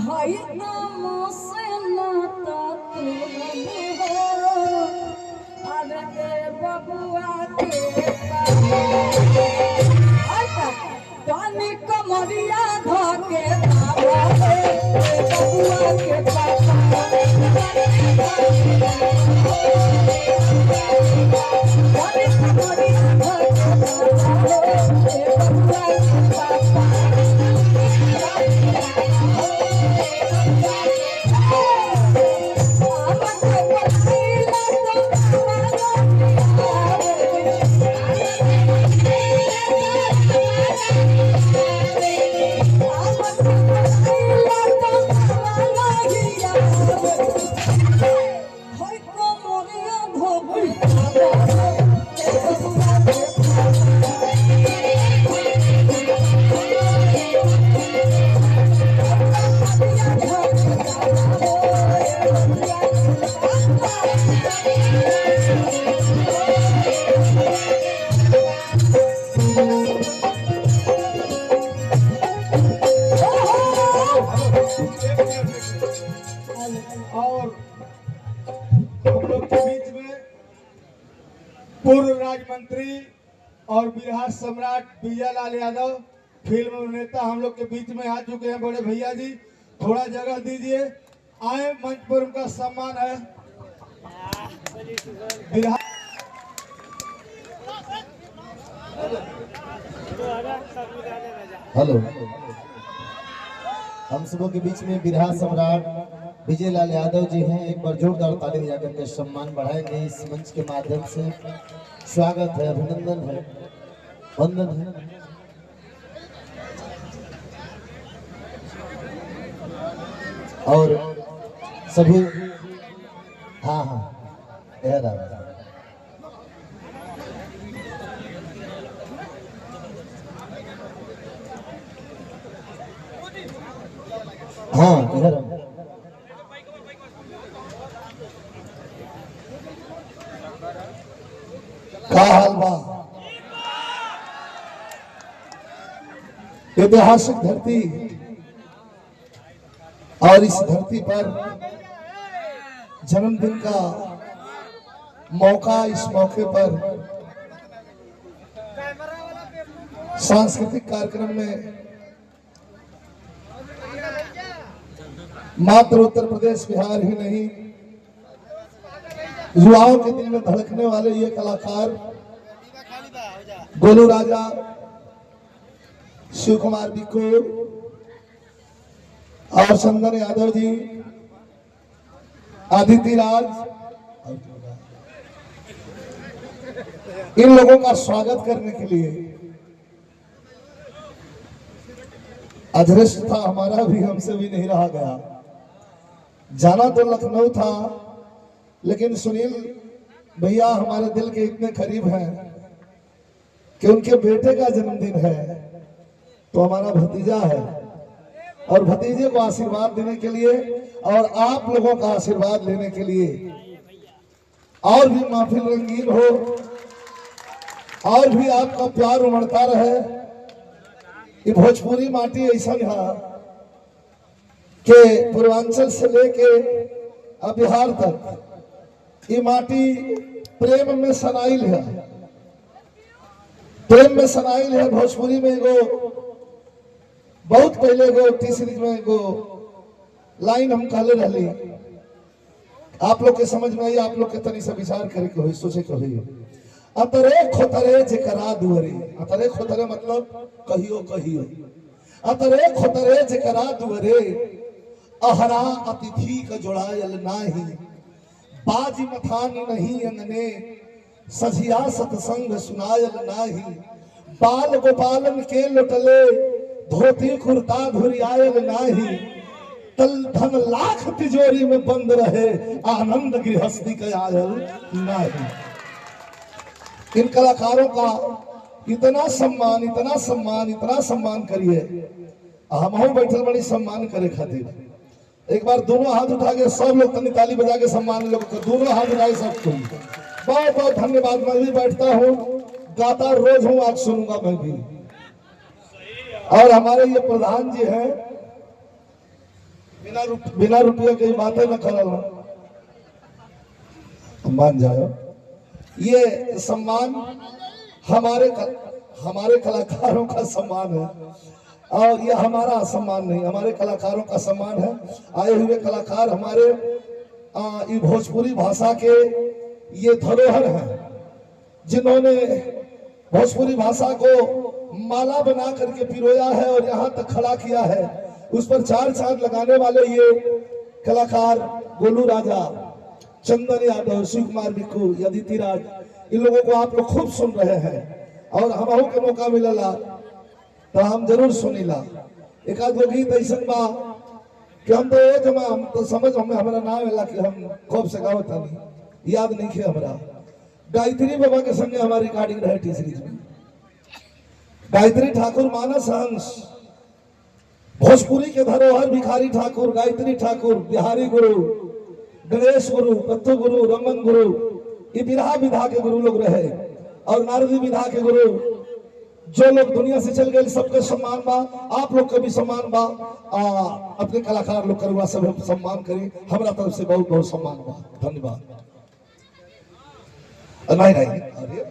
हाय से नाता हो अरे बबुआ के पानी कमरिया धके बबुआ के पानी कमरिया पूर्व राज्य मंत्री और बिहार सम्राट विजय लाल यादव फिल्म अभिनेता हम लोग के बीच में आ चुके हैं। बड़े भैया जी थोड़ा जगह दीजिए, आए मंच पर उनका सम्मान है। हेलो, हम सबों के बीच में बिहार सम्राट विजय लाल यादव जी हैं। एक बार जोरदार ताली बजा करके सम्मान बढ़ाएंगे। इस मंच के माध्यम से स्वागत है, अभिनंदन है, वंदन है। और सभी हाँ हाँ हाँ इधर का हाल बा। ऐतिहासिक धरती और इस धरती पर जन्मदिन का मौका, इस मौके पर सांस्कृतिक कार्यक्रम में मात्र उत्तर प्रदेश बिहार ही नहीं, युवाओं के दिल में धड़कने वाले ये कलाकार गोलू राजा, शिव कुमार बिक्कू और चंदन यादव जी, आदित्य राज, इन लोगों का स्वागत करने के लिए अदृश्य था हमारा भी, हमसे भी नहीं रहा गया। जाना तो लखनऊ था, लेकिन सुनील भैया हमारे दिल के इतने करीब हैं कि उनके बेटे का जन्मदिन है तो हमारा भतीजा है, और भतीजे को आशीर्वाद देने के लिए और आप लोगों का आशीर्वाद लेने के लिए और भी महफिल रंगीन हो और भी आपका प्यार उमड़ता रहे। ये भोजपुरी माटी ऐसा है कि पूर्वांचल से लेके बिहार तक ये माटी प्रेम में सनाइल है, प्रेम में सनाइल है। भोजपुरी में एगो बहुत पहले एगो टी सीरीज में एगो लाइन हम कहले रहली, आप लोग के समझ में आई, आप लोग के तनी से विचार करे के होई, सोचे के होई। अतरे खोतरे जेकरा दुअरे, अतरे खोतरे मतलब कहियो कहियो, अतरे खोतरे जेकरा दुअरे अहरा अतिथि का जोड़ायल नाही, बाजी मथानी नहीं अंगने सजिया सतसंग सुनायल नाही, बाल गोपालन के लुटले धोती कुर्ता धुरियायल नाही, तल धन लाख तिजोरी में बंद रहे आनंद गृहस्थी का आयल नहीं। इन कलाकारों का इतना सम्मान, इतना सम्मान, इतना सम्मान करिए। हम बैठल बड़ी सम्मान करे खातिर एक बार दोनों हाथ उठा के सब लोग तनी ताली बजा के सम्मान लोग को, दोनों हाथ उठाए सबको बहुत बहुत धन्यवाद। मैं भी बैठता हूँ, गाता रोज हूँ, आज सुनूंगा मैं भी। और हमारे ये प्रधान जी हैं, बिना रुपये की बातें न करल, मान जाओ। ये सम्मान हमारे कलाकारों का सम्मान है, और ये हमारा सम्मान नहीं, हमारे कलाकारों का सम्मान है। आए हुए कलाकार हमारे ये भोजपुरी भाषा के ये धरोहर हैं, जिन्होंने भोजपुरी भाषा को माला बना करके पिरोया है और यहाँ तक खड़ा किया है। उस पर चार चांद लगाने वाले ये कलाकार गोलू राजा, चंदन यादव, शिव कुमार बिक्कू, यदिति राज, इन लोगों को आप लोग खूब सुन रहे हैं और हमहू के मौका मिलला तो हम जरूर सुनीला। एक आध गो गीत ऐसा बा कि हम तो हम तो समझ हमें हमारा नाम है कि हम खूब से गावत नहीं, याद नहीं है हमारा। गायत्री बाबा के संगे हमारी रिकॉर्डिंग रहे टी सीरीज में। गायत्री ठाकुर, मानस हंस, भोजपुरी के धरोहर भिखारी ठाकुर, गायत्री ठाकुर, बिहारी गुरु, गणेश गुरु, कत्थु गुरु, रमन गुरु, ये बिरहा विधा के गुरु लोग रहे, और नारदी विधा के गुरु। जो लोग दुनिया से चल गए सबके सम्मान बा, आप लोग का भी सम्मान बा। अपने कलाकार लोग करुआ सब सम्मान करी, हमारा तरफ से बहुत बहुत सम्मान बा। धन्यवाद। नहीं